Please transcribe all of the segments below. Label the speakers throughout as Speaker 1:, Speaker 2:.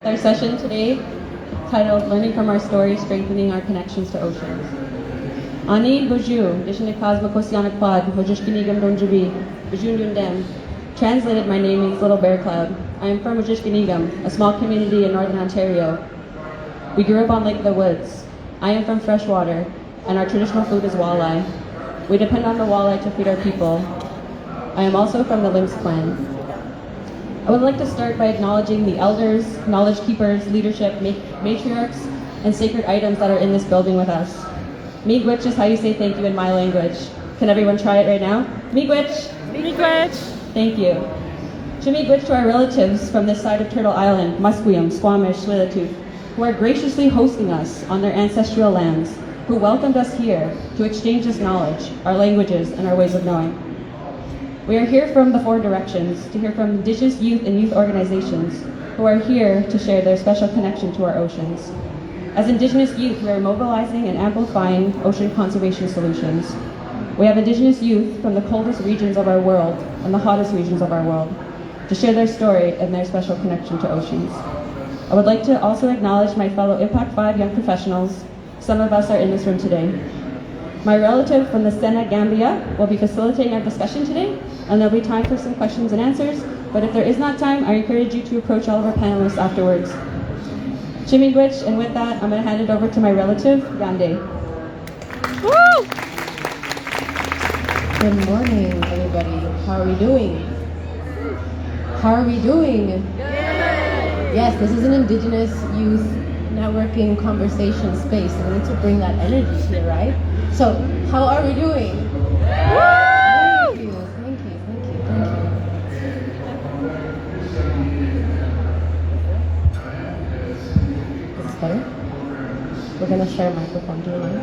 Speaker 1: Our session today, titled Learning from Our Stories, Strengthening Our Connections to Oceans. Ani Boju, Dishinikaz Makosyanakpad, Hojishkinigam Donjabi, Bajun Yundem. Translated, my name means Little Bear Cloud. I am from Wojishkinigam, a small community in northern Ontario. We grew up on Lake of the Woods. I am from freshwater, and our traditional food is walleye. We depend on the walleye to feed our people. I am also from the Lims clan. I would like to start by acknowledging the elders, knowledge keepers, leadership, matriarchs, and sacred items that are in this building with us. Miigwech is how you say thank you in my language. Can everyone try it right now? Miigwech!
Speaker 2: Miigwech!
Speaker 1: Thank you. Miigwech to our relatives from this side of Turtle Island, Musqueam, Squamish, Swillitude, who are graciously hosting us on their ancestral lands, who welcomed us here to exchange this knowledge, our languages, and our ways of knowing. We are here from the four directions to hear from Indigenous youth and youth organizations who are here to share their special connection to our oceans. As Indigenous youth, we are mobilizing and amplifying ocean conservation solutions. We have Indigenous youth from the coldest regions of our world and the hottest regions of our world to share their story and their special connection to oceans. I would like to also acknowledge my fellow IMPAC5 young professionals. Some of us are in this room today. My relative from the Senegambia will be facilitating our discussion today, and there'll be time for some questions and answers, but if there is not time, I encourage you to approach all of our panelists afterwards. Chimigwich, and with that, I'm going to hand it over to my relative, Yandeh.
Speaker 2: Woo!
Speaker 3: Good morning, everybody. How are we doing? How are we doing?
Speaker 2: Good.
Speaker 3: Yes, this is an Indigenous youth networking conversation space, and we need to bring that energy here, right? So, how are we doing?
Speaker 2: Woo!
Speaker 3: Thank you. Is this better? We're going to share a microphone, do you mind?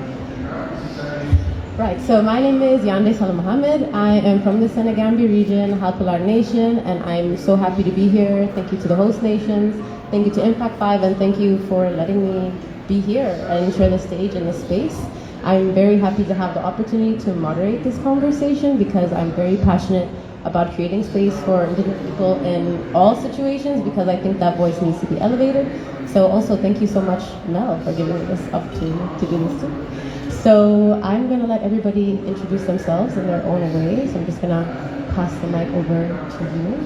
Speaker 3: Right, so my name is Yandeh Sallah-Muhammed. I am from the Senegambia region, Halpular Nation, and I'm so happy to be here. Thank you to the host nations, thank you to IMPAC5, and thank you for letting me be here and share the stage and the space. I'm very happy to have the opportunity to moderate this conversation because I'm very passionate about creating space for Indigenous people in all situations because I think that voice needs to be elevated. So also thank you so much, Mel, for giving me this opportunity to do this too. So I'm going to let everybody introduce themselves in their own way. So I'm just going to pass the mic over to you.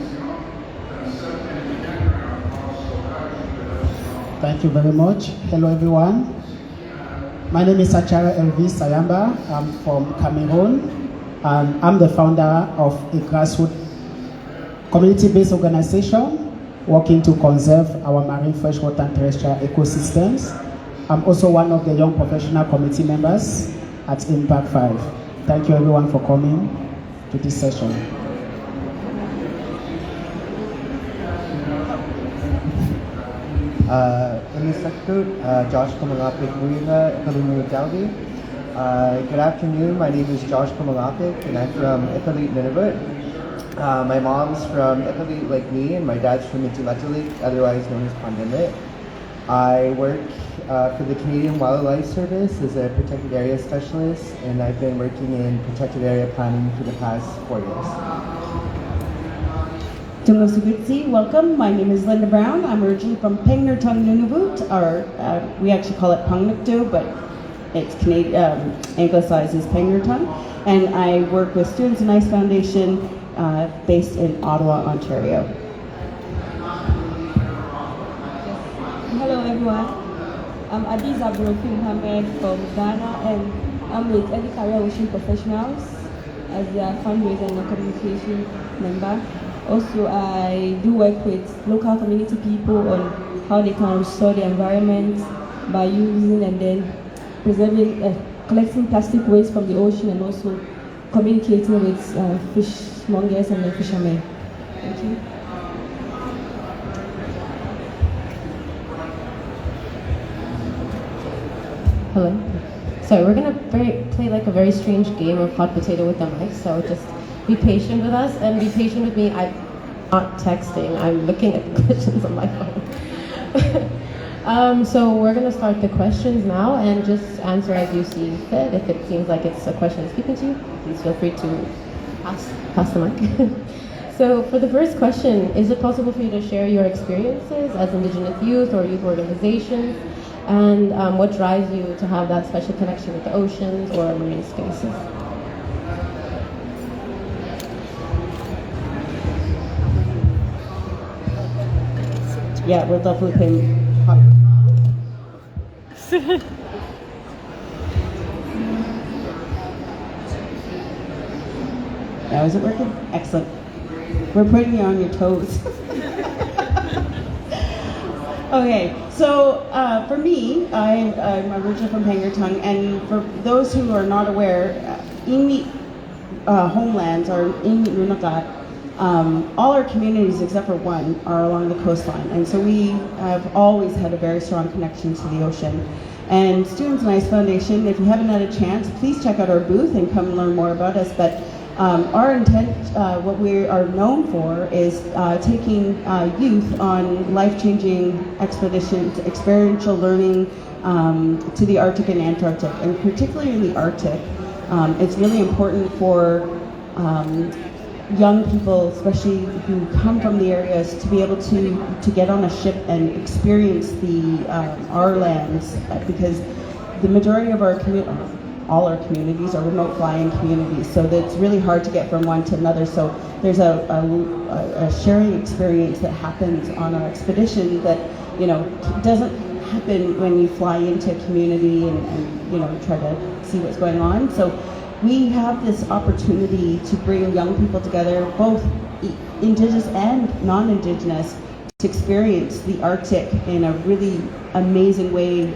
Speaker 4: Thank you very much. Hello, everyone. My name is Achare Elvis Ayamba. I'm from Cameroon, and I'm the founder of a grassroots community-based organization working to conserve our marine freshwater and terrestrial ecosystems. I'm also one of the young professional committee members at IMPAC5. Thank you, everyone, for coming to this session.
Speaker 5: In this sector, Josh Komangapik Good afternoon, my name is Josh Komangapik and I'm from Italy, Nunavut. My mom's from Italy like me and my dad's from Mitimatalik, otherwise known as Pandemit. I work for the Canadian Wildlife Service as a protected area specialist, and I've been working in protected area planning for the past 4 years.
Speaker 6: Welcome. My name is Lynda Brown. I'm originally from Pengnertung, Nunavut, or we actually call it Pungnuktu, but it's Canadian, anglicized as Pengnertung. And I work with Students in Ice Foundation based in Ottawa, Ontario.
Speaker 7: Hello everyone. I'm Adiza Mohammed from Ghana, and I'm with Achare Ocean Professionals as a fundraiser and a communication member. Also, I do work with local community people on how they can restore the environment by using and then preserving, collecting plastic waste from the ocean, and also communicating with fishmongers and the fishermen. Thank you.
Speaker 3: Hello. So we're going to play like a very strange game of hot potato with the mic, so just be patient with us and be patient with me. I'm not texting, I'm looking at the questions on my phone. So we're going to start the questions now and just answer as you see fit. If it seems like it's a question speaking to you, please feel free to pass the mic. So for the first question, is it possible for you to share your experiences as Indigenous youth or youth organizations, and what drives you to have that special connection with the oceans or marine spaces?
Speaker 6: Yeah, we're definitely playing hot. Now, is it working? Excellent. We're putting you on your toes. Okay, so for me, I'm originally from Pangnirtung, and for those who are not aware, Inuit homelands are Inuit Nunagat. All our communities, except for one, are along the coastline, and so we have always had a very strong connection to the ocean. And Students and Ice Foundation, if you haven't had a chance, please check out our booth and come learn more about us. But our intent, what we are known for, is taking youth on life-changing expeditions, experiential learning to the Arctic and Antarctic, and particularly in the Arctic. It's really important for young people, especially who come from the areas, to be able to get on a ship and experience our lands, because the majority of our all our communities are remote flying communities, so that it's really hard to get from one to another. So there's a sharing experience that happens on our expedition that doesn't happen when you fly into a community and try to see what's going on. So we have this opportunity to bring young people together, both Indigenous and non-Indigenous, to experience the Arctic in a really amazing way.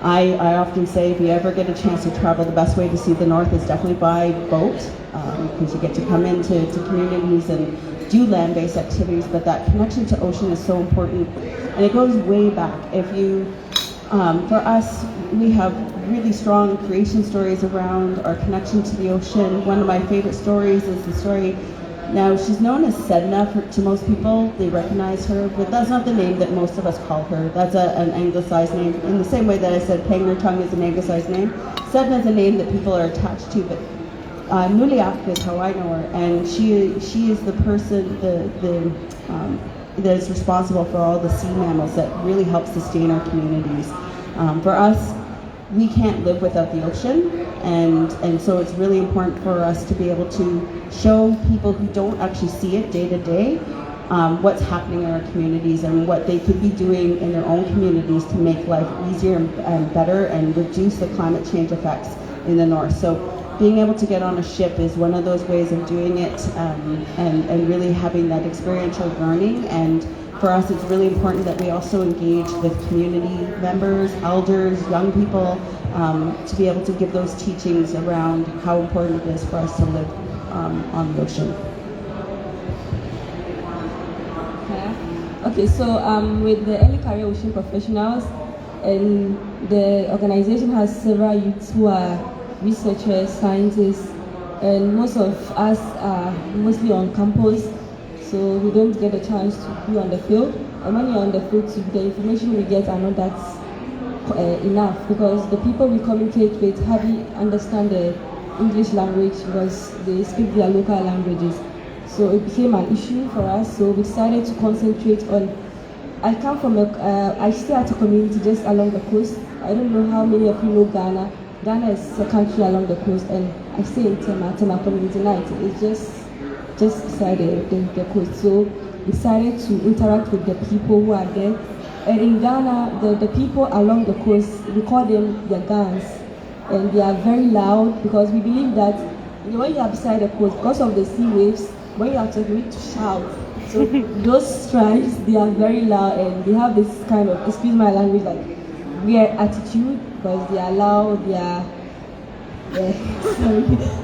Speaker 6: I often say, if you ever get a chance to travel, the best way to see the North is definitely by boat, because you get to come into communities and do land-based activities, but that connection to ocean is so important, and it goes way back. For us, we have really strong creation stories around our connection to the ocean. One of my favorite stories is the story, now she's known as Sedna to most people, they recognize her, but that's not the name that most of us call her. That's an anglicized name. In the same way that I said Pangnirtung is an anglicized name, Sedna is a name that people are attached to, but Nuliak is how I know her, and she is the person that is responsible for all the sea mammals that really help sustain our communities. For us, we can't live without the ocean, and so it's really important for us to be able to show people who don't actually see it day to day what's happening in our communities and what they could be doing in their own communities to make life easier and better and reduce the climate change effects in the north. So being able to get on a ship is one of those ways of doing it, and really having that experiential learning. And for us, it's really important that we also engage with community members, elders, young people, to be able to give those teachings around how important it is for us to live on the ocean.
Speaker 7: Okay, so with the early career ocean professionals, and the organization has several youths who are researchers, scientists, and most of us are mostly on campus, so we don't get a chance to be on the field. And when you're on the field, the information we get are not that enough, because the people we communicate with hardly understand the English language because they speak their local languages. So it became an issue for us, so we decided to concentrate on, I come from I stay at a community just along the coast. I don't know how many of you know Ghana. Ghana is a country along the coast, and I stay in Tema community night. It's just beside the coast. So we decided to interact with the people who are there. And in Ghana, the people along the coast, we call them the Gans. And they are very loud because we believe that when you are beside the coast, because of the sea waves, when you are talking, you need to shout. So those tribes, they are very loud, and they have this kind of, excuse my language, like weird attitude, because they are loud, they are, sorry.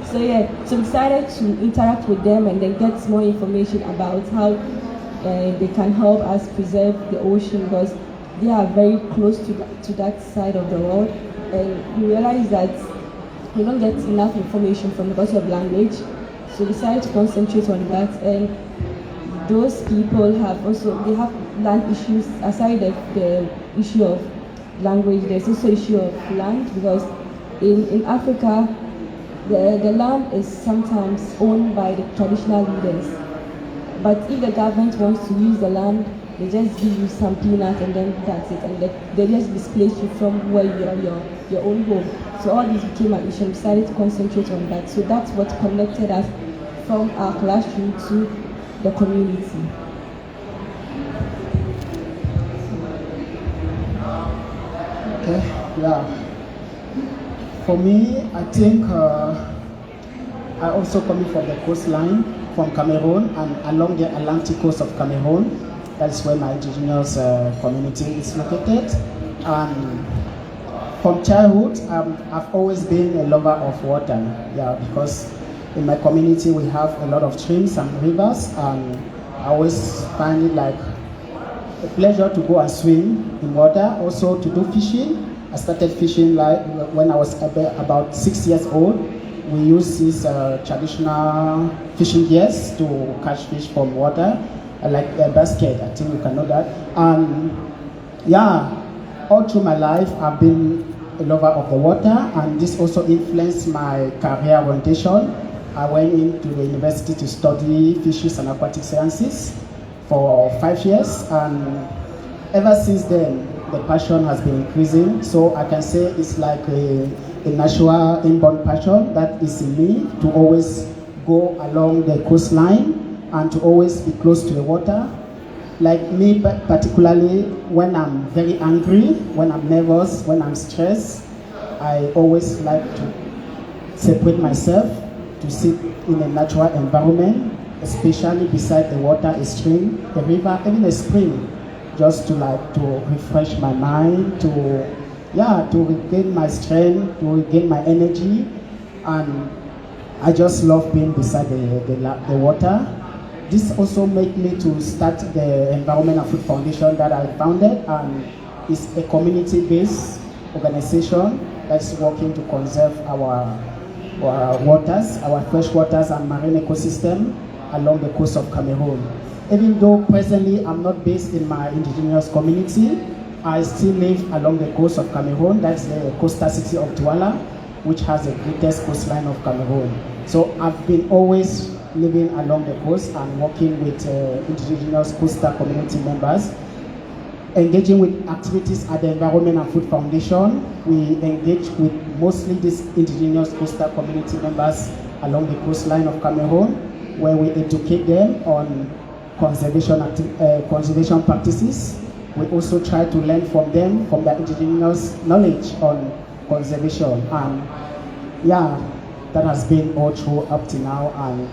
Speaker 7: So we decided to interact with them and then get more information about how they can help us preserve the ocean, because they are very close to that side of the world. And we realized that we don't get enough information from because of language. So we decided to concentrate on that. And those people have they have land issues. Aside the issue of language, there's also issue of land, because in Africa, the land is sometimes owned by the traditional leaders. But if the government wants to use the land, they just give you some peanuts and then that's it. And they just displace you from where you are, your own home. So all this became an issue. We decided to concentrate on that. So that's what connected us from our classroom to the community.
Speaker 4: Okay, yeah. For me, I think I also coming from the coastline, from Cameroon, and along the Atlantic coast of Cameroon. That's where my indigenous community is located. And from childhood, I've always been a lover of water. Yeah, because in my community we have a lot of streams and rivers, and I always find it like a pleasure to go and swim in water, also to do fishing. I started fishing like when I was about 6 years old. We use these traditional fishing gears to catch fish from water, like a basket. I think you can know that. And yeah, all through my life, I've been a lover of the water, and this also influenced my career orientation. I went into the university to study fisheries and aquatic sciences for 5 years, and ever since then, the passion has been increasing. So I can say it's like a natural inborn passion that is in me to always go along the coastline and to always be close to the water. Like me, particularly when I'm very angry, when I'm nervous, when I'm stressed, I always like to separate myself to sit in a natural environment, especially beside the water, a stream, a river, even a spring, just to refresh my mind, to regain my strength, to regain my energy. And I just love being beside the water. This also made me to start the Environment and Food Foundation that I founded, and it's a community-based organization that's working to conserve our waters, our fresh waters and marine ecosystem along the coast of Cameroon. Even though presently I'm not based in my indigenous community, I still live along the coast of Cameroon. That's the coastal city of Douala, which has the greatest coastline of Cameroon. So I've been always living along the coast and working with indigenous coastal community members, engaging with activities at the Environment and Food Foundation. We engage with mostly these indigenous coastal community members along the coastline of Cameroon, where we educate them on conservation practices. We also try to learn from them, from their indigenous knowledge on conservation. And yeah, that has been all through up to now, and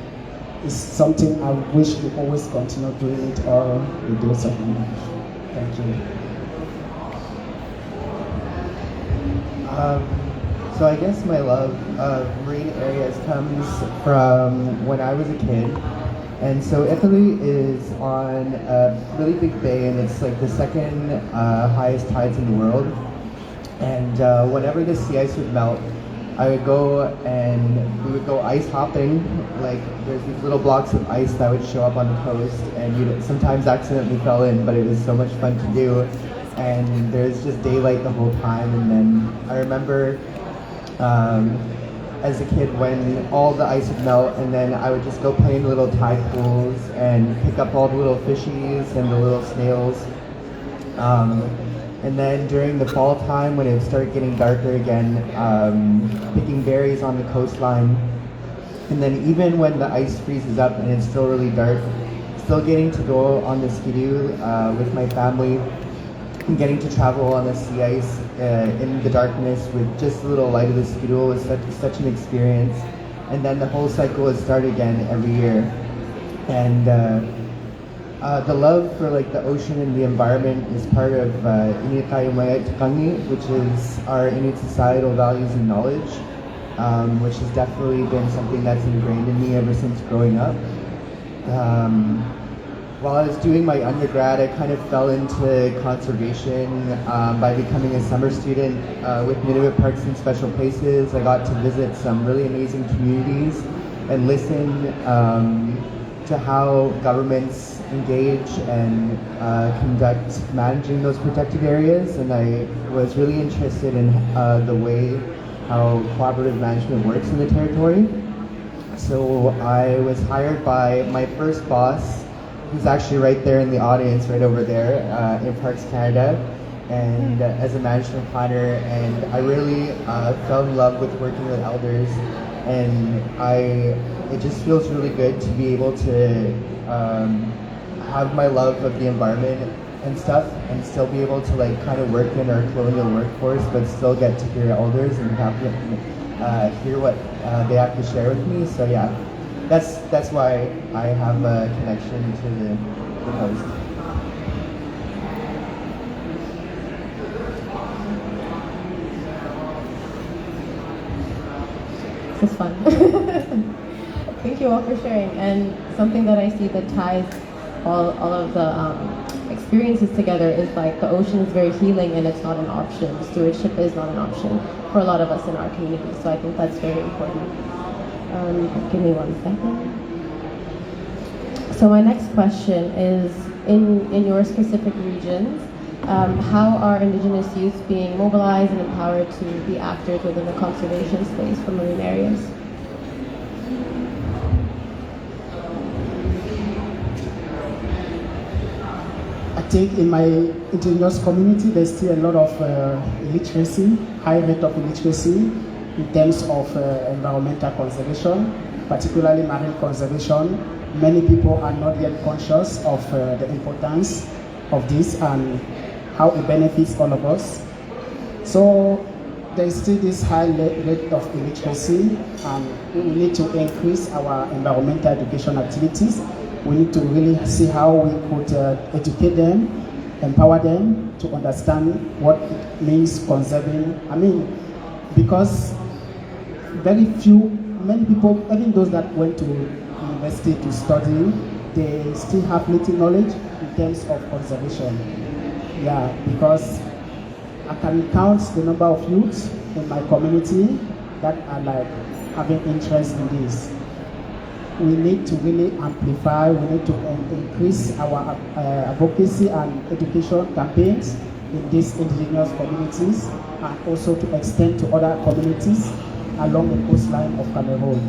Speaker 4: it's something I wish we always continue doing it, or we do something. Thank you.
Speaker 5: So I guess my love of marine areas comes from when I was a kid. And so Italy is on a really big bay, and it's like the second highest tides in the world. And whenever the sea ice would melt, I would go and we would go ice hopping. Like there's these little blocks of ice that would show up on the coast, and you'd sometimes accidentally fell in, but it was so much fun to do. And there's just daylight the whole time. And then I remember as a kid when all the ice would melt, and then I would just go play in the little tide pools and pick up all the little fishies and the little snails. And then during the fall time, when it would start getting darker again, picking berries on the coastline. And then even when the ice freezes up and it's still really dark, still getting to go on the skidoo with my family, and getting to travel on the sea ice in the darkness with just a little light of the skidoo was such an experience. And then the whole cycle would start again every year. And the love for like the ocean and the environment is part of which is our Inuit societal values and knowledge, which has definitely been something that's ingrained in me ever since growing up. While I was doing my undergrad, I kind of fell into conservation by becoming a summer student with Nunavut Parks and Special Places. I got to visit some really amazing communities and listen to how governments engage and conduct managing those protected areas, and I was really interested in the way how cooperative management works in the territory. So I was hired by my first boss who's actually right there in the audience, right over there, IMPAC5 Canada, and as a management planner, and I really fell in love with working with elders, and it just feels really good to be able to have my love of the environment and stuff, and still be able to like kind of work in our colonial workforce, but still get to hear elders and have hear what they have to share with me. So yeah, that's why I have a connection to the post.
Speaker 3: This is fun. Thank you all for sharing. And something that I see that ties all of the experiences together is like the ocean is very healing and it's not an option. Stewardship is not an option for a lot of us in our community. So I think that's very important. Give me 1 second. So my next question is, in your specific regions, how are Indigenous youth being mobilized and empowered to be actors within the conservation space for marine areas?
Speaker 4: I think in my Indigenous community, there's still a lot of illiteracy, high rate of illiteracy in terms of environmental conservation, particularly marine conservation. Many people are not yet conscious of the importance of this and how it benefits all of us. So there's still this high rate of illiteracy, and we need to increase our environmental education activities. We need to really see how we could educate them, empower them to understand what it means conserving. I mean, because many people, even those that went to university to study, they still have little knowledge in terms of conservation. Yeah, because I can count the number of youths in my community that are like having interest in this. We need to really amplify, we need to increase our advocacy and education campaigns in these indigenous communities, and also to extend to other communities along the coastline of Cameroon.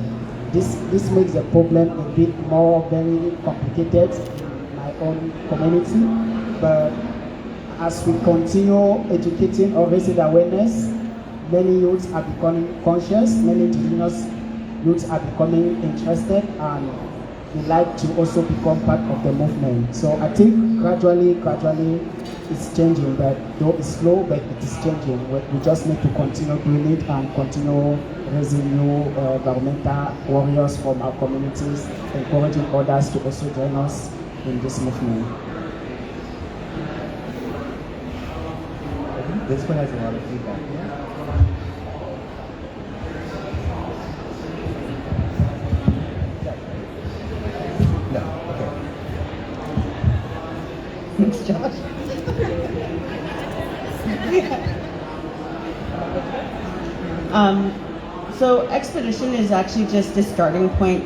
Speaker 4: This makes the problem a bit more very complicated in my own community, but as we continue educating or raising awareness, many youths are becoming conscious, many indigenous youths are becoming interested, and would like to also become part of the movement. So I think gradually it's changing, but though it's slow, but it is changing. We just need to continue doing it and continue raising new environmental warriors from our communities, encouraging others to also join us in this movement.
Speaker 5: I think this one has a lot of feedback.
Speaker 6: Thanks, Josh. So Expedition is actually just a starting point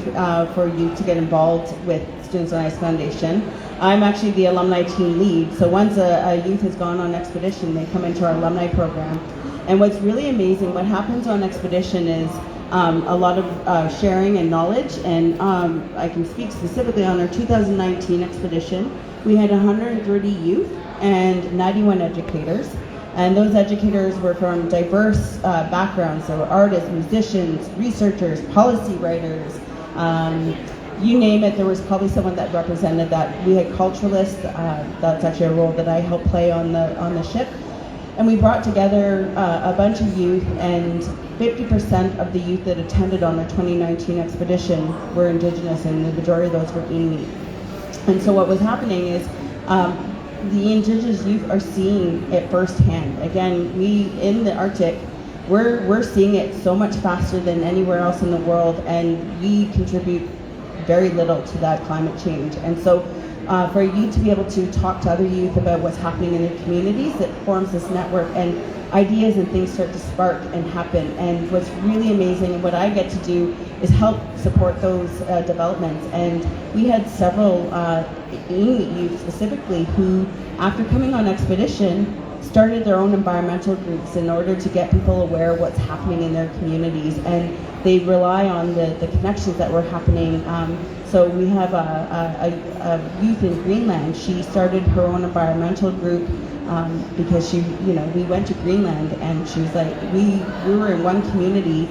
Speaker 6: for youth to get involved with Students on Ice Foundation. I'm actually the alumni team lead, so once a youth has gone on Expedition, they come into our alumni program. And what's really amazing, what happens on Expedition is a lot of sharing and knowledge, and I can speak specifically on our 2019 Expedition. We had 130 youth and 91 educators, and those educators were from diverse backgrounds. There were artists, musicians, researchers, policy writers, you name it. There was probably someone that represented that. We had culturalists. That's actually a role that I helped play on the ship. And we brought together a bunch of youth, and 50% of the youth that attended on the 2019 expedition were Indigenous, and the majority of those were Inuit. And so what was happening is the Indigenous youth are seeing it firsthand. Again, we in the Arctic, we're seeing it so much faster than anywhere else in the world, and we contribute very little to that climate change. And so for you to be able to talk to other youth about what's happening in their communities, it forms this network, and ideas and things start to spark and happen. And what's really amazing, and what I get to do, is help support those developments. And we had several Inuit youth specifically who, after coming on expedition, started their own environmental groups in order to get people aware of what's happening in their communities. And they rely on the connections that were happening So we have a youth in Greenland. She started her own environmental group because we went to Greenland, and she was like, we were in one community,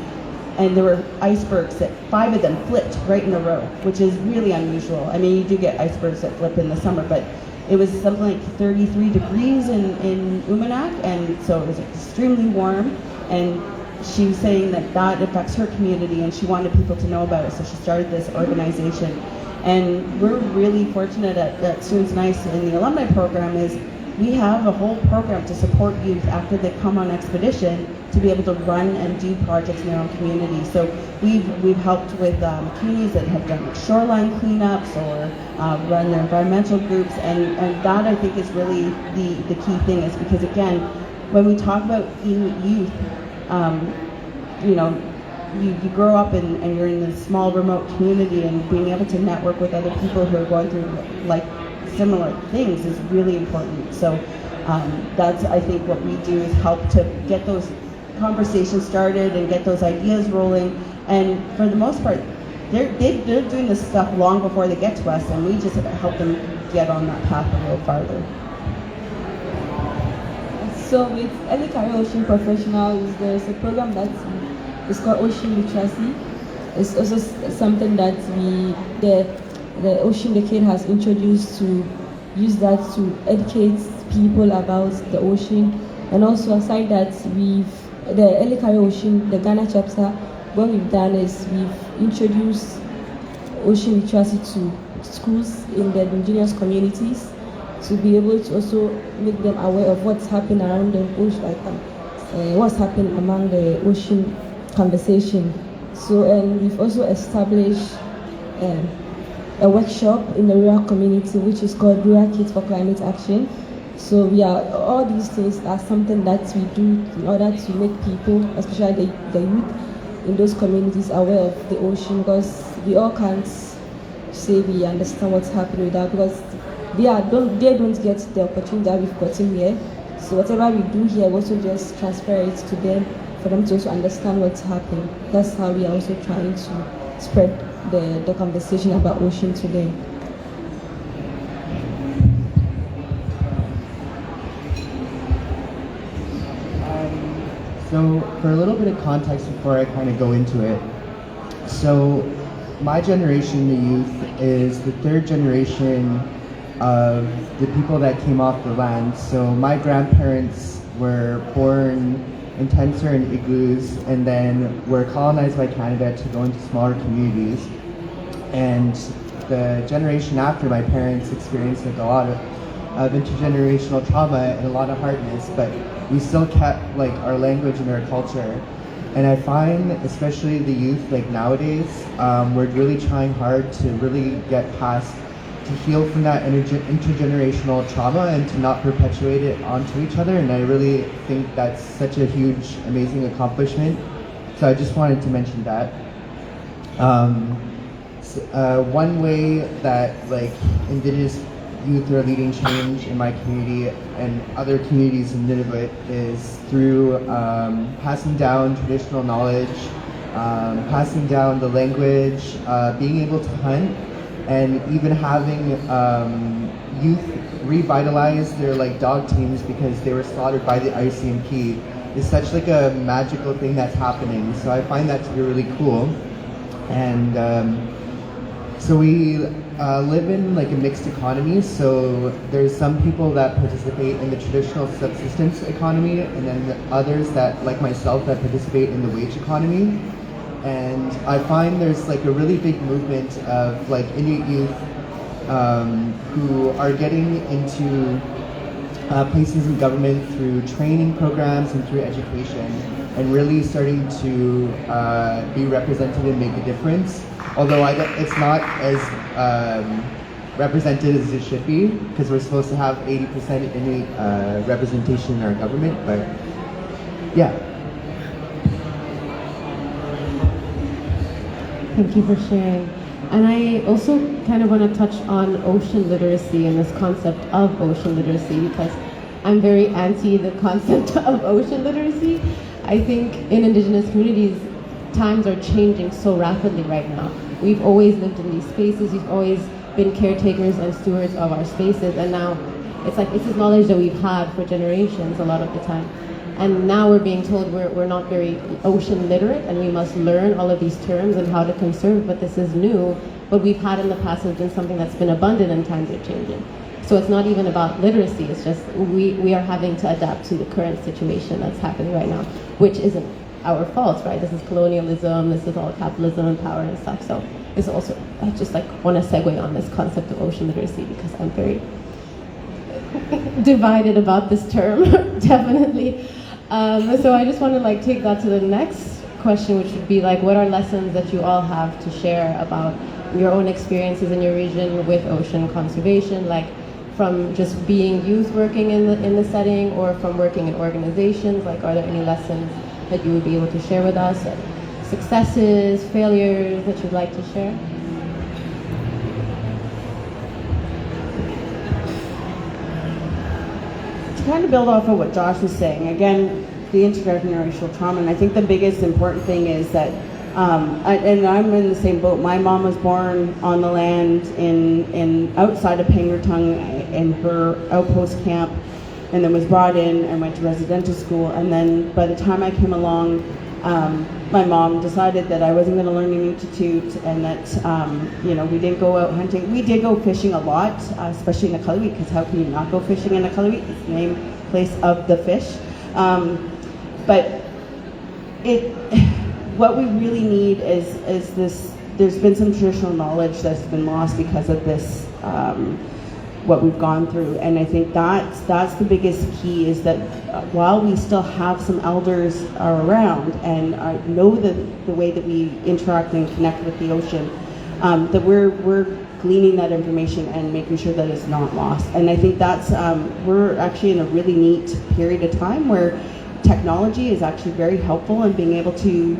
Speaker 6: and there were icebergs that 5 of them flipped right in a row, which is really unusual. I mean, you do get icebergs that flip in the summer, but it was something like 33 degrees in Umanak, and so it was extremely warm. And she was saying that affects her community, and she wanted people to know about it, so she started this organization. And we're really fortunate at Students Nice in the alumni program is we have a whole program to support youth after they come on expedition to be able to run and do projects in their own community. So we've helped with communities that have done shoreline cleanups or run their environmental groups, and that I think is really the key thing, is because again, when we talk about youth, you grow up and you're in this small remote community, and being able to network with other people who are going through like similar things is really important. So that's, I think, what we do is help to get those conversations started and get those ideas rolling. And for the most part, they're doing this stuff long before they get to us, and we just help them get on that path a little farther.
Speaker 7: So with Early Career Ocean Professionals, there's a program it's called Ocean Literacy. It's also something that the Ocean Decade has introduced to use that to educate people about the ocean. And also aside that, the Early Career Ocean, the Ghana chapter, what we've done is we've introduced ocean literacy to schools in the indigenous communities to be able to also make them aware of what's happening around the ocean, like what's happening among the ocean conversation. So, and we've also established a workshop in the rural community, which is called Rural Kids for Climate Action. So all these things are something that we do in order to make people, especially the youth in those communities, aware of the ocean, because we all can't say we understand what's happening with that, because they don't get the opportunity that we've gotten here. So whatever we do here, we also just transfer it to them for them to also understand what's happening. That's how we are also trying to spread the conversation about ocean today.
Speaker 5: So for a little bit of context before I kind of go into it, so my generation, the youth, is the third generation of the people that came off the land. So my grandparents were born in tents or in igloos, and then were colonized by Canada to go into smaller communities. And the generation after my parents experienced like a lot of intergenerational trauma and a lot of hardness, but we still kept like our language and our culture. And I find, especially the youth like nowadays, we're really trying hard to really get past, to heal from that intergenerational trauma and to not perpetuate it onto each other. And I really think that's such a huge, amazing accomplishment. So I just wanted to mention that. One way that like Indigenous youth are leading change in my community and other communities in Nunavut is through passing down traditional knowledge, passing down the language, being able to hunt, and even having youth revitalize their like dog teams because they were slaughtered by the ICMP is such like a magical thing that's happening. So I find that to be really cool. And so we live in like a mixed economy, so there's some people that participate in the traditional subsistence economy, and then others that, like myself, that participate in the wage economy. And I find there's like a really big movement of like Inuit youth who are getting into places in government through training programs and through education, and really starting to be represented and make a difference. Although it's not as represented as it should be, because we're supposed to have 80% Inuit representation in our government, but yeah.
Speaker 3: Thank you for sharing. And I also kind of want to touch on ocean literacy and this concept of ocean literacy, because I'm very anti the concept of ocean literacy. I think in Indigenous communities, times are changing so rapidly right now. we've always lived in these spaces, we've always been caretakers and stewards of our spaces, and now it's like it's this knowledge that we've had for generations a lot of the time. And now we're being told we're not very ocean literate and we must learn all of these terms and how to conserve, but this is new. What we've had in the past has been something that's been abundant and times are changing. So it's not even about literacy, it's just we are having to adapt to the current situation that's happening right now, which isn't our fault, right? This is colonialism, this is all capitalism and power and stuff. So it's also, I just like want to segue on this concept of ocean literacy because I'm very divided about this term, definitely. So I just want to like take that to the next question, which would be like, what are lessons that you all have to share about your own experiences in your region with ocean conservation, like from just being youth working in the setting or from working in organizations? Like, are there any lessons that you would be able to share with us? Successes, failures that you'd like to share?
Speaker 6: To kind of build off of what Josh was saying, again, the intergenerational trauma, and I think the biggest important thing is that, and I'm in the same boat. My mom was born on the land in outside of Pangnirtung in her outpost camp, and then was brought in and went to residential school. And then by the time I came along, my mom decided that I wasn't going to learn in Institute, and that we didn't go out hunting. We did go fishing a lot, especially in Akalawi, because how can you not go fishing in Akalawi? It's the name place of the fish. But what we really need is this. There's been some traditional knowledge that's been lost because of this. What we've gone through, and I think that's the biggest key, is that while we still have some elders are around and know the way that we interact and connect with the ocean, that we're gleaning that information and making sure that it's not lost. And I think that's we're actually in a really neat period of time where technology is actually very helpful in being able to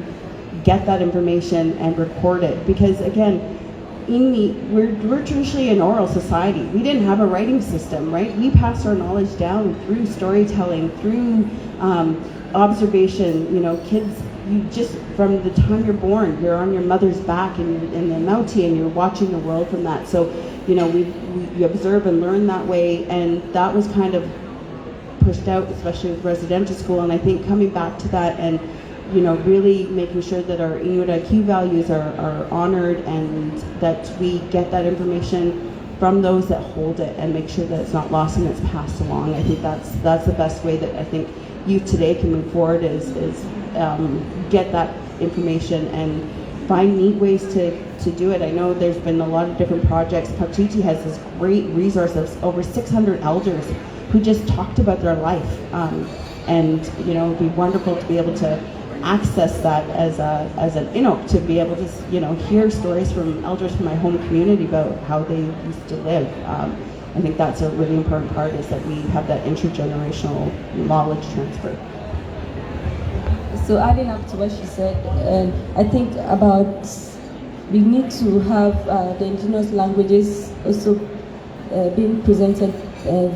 Speaker 6: get that information and record it, because again, we're traditionally an oral society. We didn't have a writing system, right? We passed our knowledge down through storytelling, through observation. Kids, you just from the time you're born, you're on your mother's back and you're in the Mauti and you're watching the world from that. So, we observe and learn that way, and that was kind of pushed out, especially with residential school. And I think coming back to that and really making sure that our Inuit IQ values are honored, and that we get that information from those that hold it and make sure that it's not lost and it's passed along. I think that's the best way that I think youth today can move forward is get that information and find neat ways to do it. I know there's been a lot of different projects. Pachichi has this great resource of over 600 elders who just talked about their life. And it'd be wonderful to be able to access that as to be able to hear stories from elders from my home community about how they used to live. I think that's a really important part, is that we have that intergenerational knowledge transfer.
Speaker 7: So adding up to what she said, I think about we need to have the indigenous languages also being presented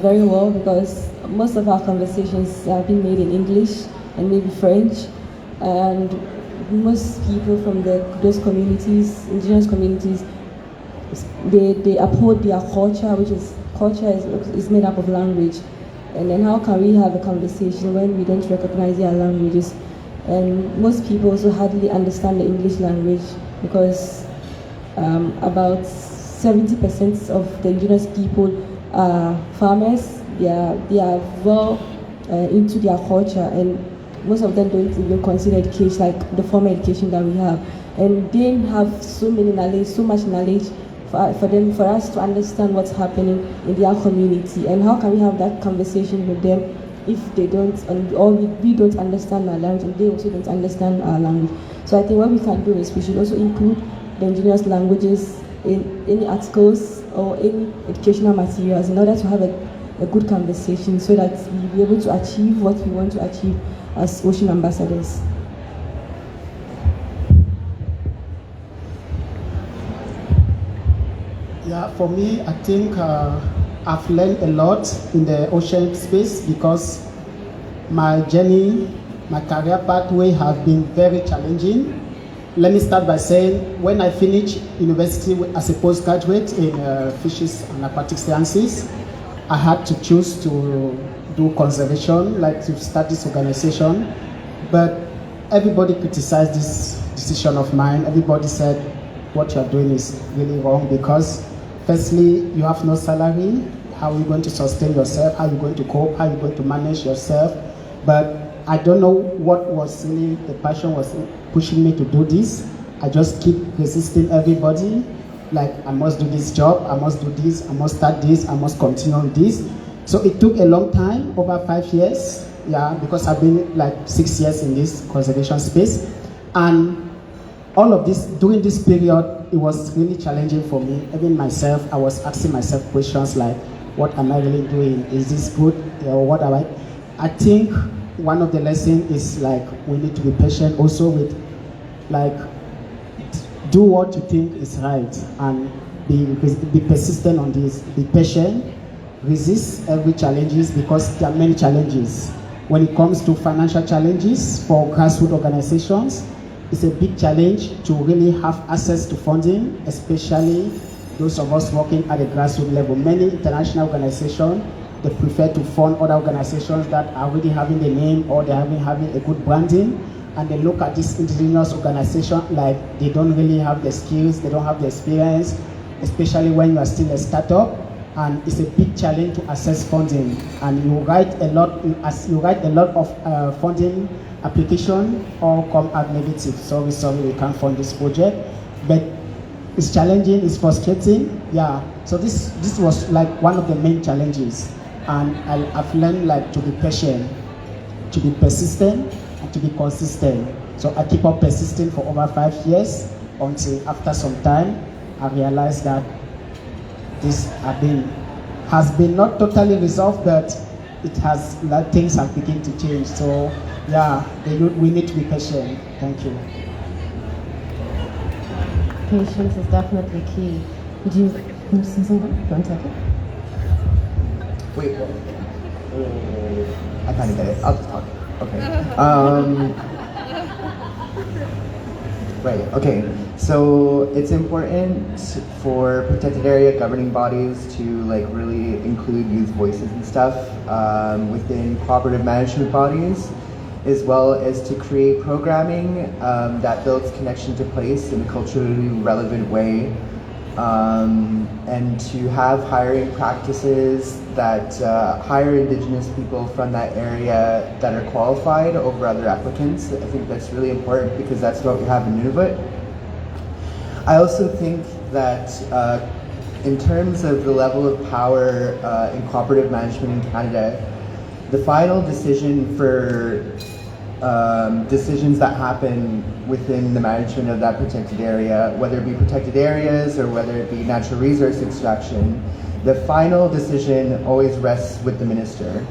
Speaker 7: very well, because most of our conversations are being made in English and maybe French. And most people from those communities, indigenous communities, they uphold their culture, which is made up of language. And then how can we have a conversation when we don't recognize their languages? And most people also hardly understand the English language, because about 70% of the indigenous people are farmers. They are well into their culture, and most of them don't even consider education like the formal education that we have. And they have so much knowledge for us to understand what's happening in their community. And how can we have that conversation with them if they don't, or we don't understand our language and they also don't understand our language? So I think what we can do is we should also include the indigenous languages in any articles or any educational materials in order to have a good conversation, so that we'll be able to achieve what we want to achieve as ocean ambassadors.
Speaker 4: Yeah, for me, I think I've learned a lot in the ocean space, because my journey, my career pathway have been very challenging. let me start by saying, when I finished university as a postgraduate in fishes and aquatic sciences, I had to choose to do conservation, like to start this organization. But everybody criticized this decision of mine. Everybody said, what you are doing is really wrong because, firstly, you have no salary. How are you going to sustain yourself? How are you going to cope? How are you going to manage yourself? But I don't know what was really the passion was pushing me to do this. I just keep resisting everybody. Like, I must do this job, I must do this, I must start this, I must continue on this. So it took a long time, over 5 years, yeah, because I've been like 6 years in this conservation space. And all of this, during this period, it was really challenging for me. Even myself, I was asking myself questions like, what am I really doing? Is this good? Or what am I think one of the lessons is like, we need to be patient also with, like, do what you think is right and be persistent on this. Be patient, resist every challenges because there are many challenges. When it comes to financial challenges for grassroots organizations, it's a big challenge to really have access to funding, especially those of us working at the grassroots level. Many international organizations, they prefer to fund other organizations that are already having the name or they're having a good branding. And they look at this indigenous organization like they don't really have the skills, they don't have the experience, especially when you are still a startup. And it's a big challenge to access funding. And you write a lot of funding application or come out negative. Sorry, we can't fund this project. But it's challenging, it's frustrating, yeah. So this was like one of the main challenges. And I've learned like to be patient, to be persistent, and to be consistent. So I keep on persisting for over 5 years until after some time I realized that this has been not totally resolved, but it has, like, things have begun to change. So yeah, we need to be patient. Thank you.
Speaker 3: Patience is definitely key. Would you say something? 1 second.
Speaker 5: Wait. I kind of get it. I'll just talk. Okay. Right. Okay. So it's important for protected area governing bodies to like really include youth voices and stuff within cooperative management bodies, as well as to create programming that builds connection to place in a culturally relevant way, and to have hiring practices that hire Indigenous people from that area that are qualified over other applicants. I think that's really important because that's what we have in Nunavut. I also think that in terms of the level of power in cooperative management in Canada, the final decision for decisions that happen within the management of that protected area, whether it be protected areas or whether it be natural resource extraction, the final decision always rests with the minister.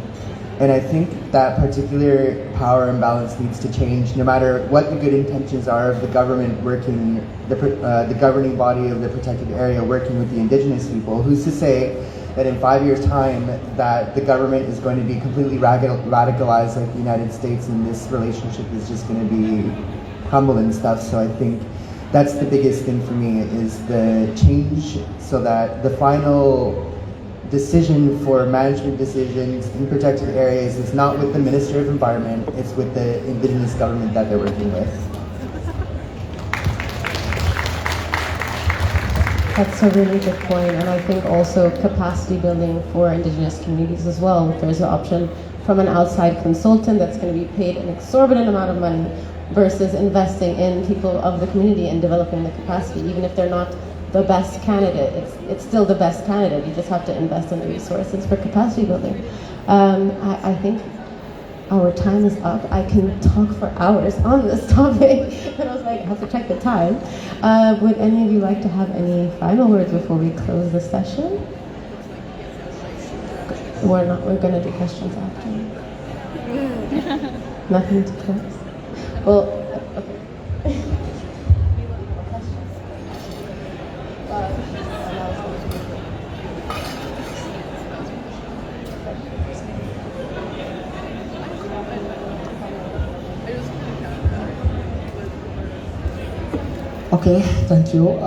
Speaker 5: And I think that particular power imbalance needs to change no matter what the good intentions are of the government working, the governing body of the protected area working with the Indigenous people. Who's to say that in 5 years' time that the government is going to be completely radicalized like the United States and this relationship is just going to be crumbled and stuff. So I think that's the biggest thing for me is the change so that the final decision for management decisions in protected areas is not with the Minister of Environment, it's with the Indigenous government that they're working with.
Speaker 3: That's a really good point, and I think also capacity building for Indigenous communities as well. If there's an option from an outside consultant that's going to be paid an exorbitant amount of money versus investing in people of the community and developing the capacity, even if they're not the best candidate, it's still the best candidate. You just have to invest in the resources for capacity building. I think our time is up. I can talk for hours on this topic. And I was like, I have to check the time. Would any of you like to have any final words before we close the session? We're going to do questions after. Nothing to close? Well, okay.
Speaker 4: Okay, thank you.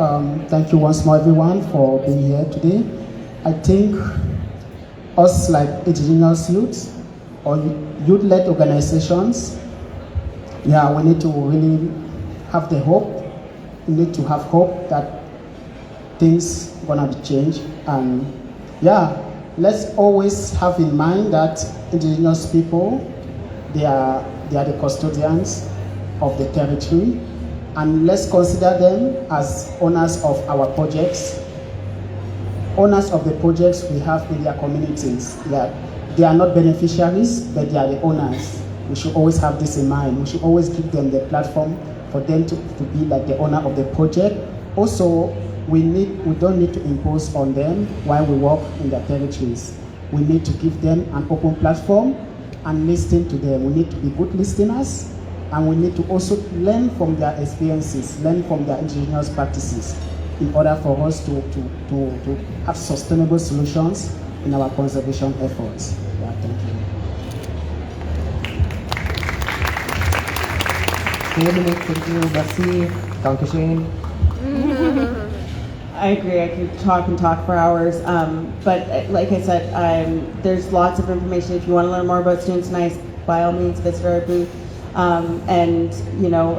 Speaker 4: Thank you once more, everyone, for being here today. I think us, like indigenous youths or youth-led organizations, yeah, we need to really have the hope. We need to have hope that things gonna be changed. And yeah, let's always have in mind that indigenous people, they are the custodians of the territory. And let's consider them as owners of our projects, owners of the projects we have in their communities. They are not beneficiaries, but they are the owners. We should always have this in mind. We should always give them the platform for them to be like the owner of the project. Also, we don't need to impose on them while we work in their territories. We need to give them an open platform and listen to them. We need to be good listeners. And we need to also learn from their experiences, learn from their indigenous practices in order for us to have sustainable solutions in our conservation efforts. Yeah, thank you.
Speaker 5: Thank you, Basi, Dankeschön.
Speaker 6: I agree. I could talk for hours. But like I said, there's lots of information. If you want to learn more about Students Nice, by all means, visit our booth. And you know,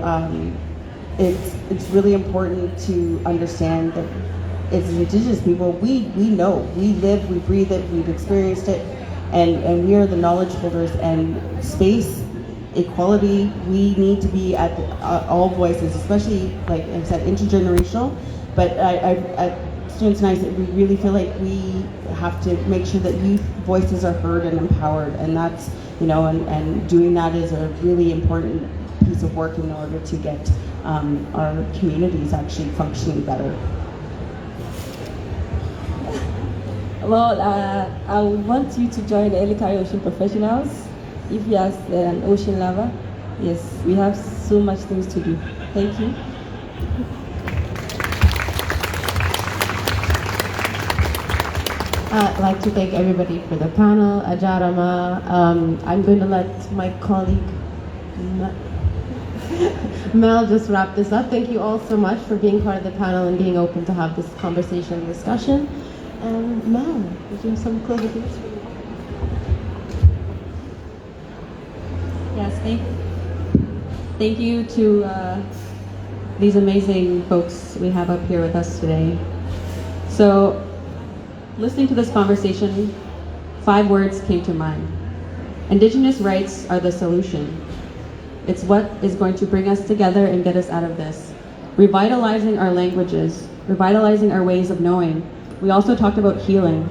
Speaker 6: it's really important to understand that as indigenous people, we know, we live, we breathe it, we've experienced it, and we are the knowledge holders. And space, equality, we need to be at all voices, especially, like I said, intergenerational. But at Students Nice, we really feel like we have to make sure that youth voices are heard and empowered, and that's, you know, and doing that is a really important piece of work in order to get our communities actually functioning better.
Speaker 7: Well, I would want you to join the Elikaria Ocean Professionals if you are an ocean lover. Yes, we have so much things to do. Thank you.
Speaker 3: I'd like to thank everybody for the panel. Ajarama. I'm going to let my colleague Mel just wrap this up. Thank you all so much for being part of the panel and being open to have this conversation and discussion. And Mel, would you have some closing things?
Speaker 1: Yes, thank you to these amazing folks we have up here with us today. So, listening to this conversation, 5 words came to mind. Indigenous rights are the solution. It's what is going to bring us together and get us out of this. Revitalizing our languages, revitalizing our ways of knowing. We also talked about healing.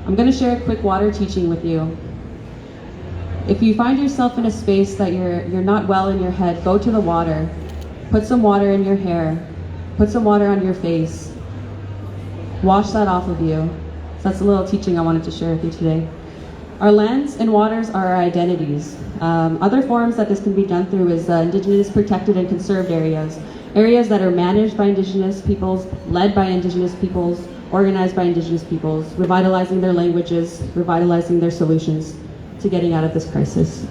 Speaker 1: I'm going to share a quick water teaching with you. If you find yourself in a space that you're not well in your head, go to the water. Put some water in your hair. Put some water on your face. Wash that off of you. So that's a little teaching I wanted to share with you today. Our lands and waters are our identities. Other forms that this can be done through is Indigenous protected and conserved areas. Areas that are managed by Indigenous peoples, led by Indigenous peoples, organized by Indigenous peoples, revitalizing their languages, revitalizing their solutions to getting out of this crisis.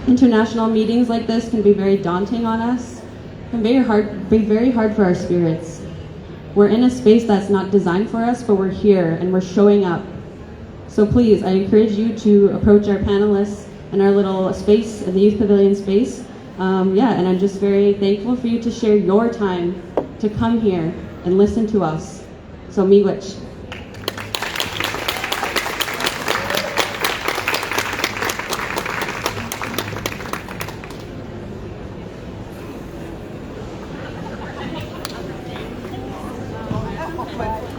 Speaker 1: International meetings like this can be very daunting on us and be very hard for our spirits. We're in a space that's not designed for us, but we're here and we're showing up. So please, I encourage you to approach our panelists in our little space, in the Youth Pavilion space. And I'm just very thankful for you to share your time to come here and listen to us. So miigwech.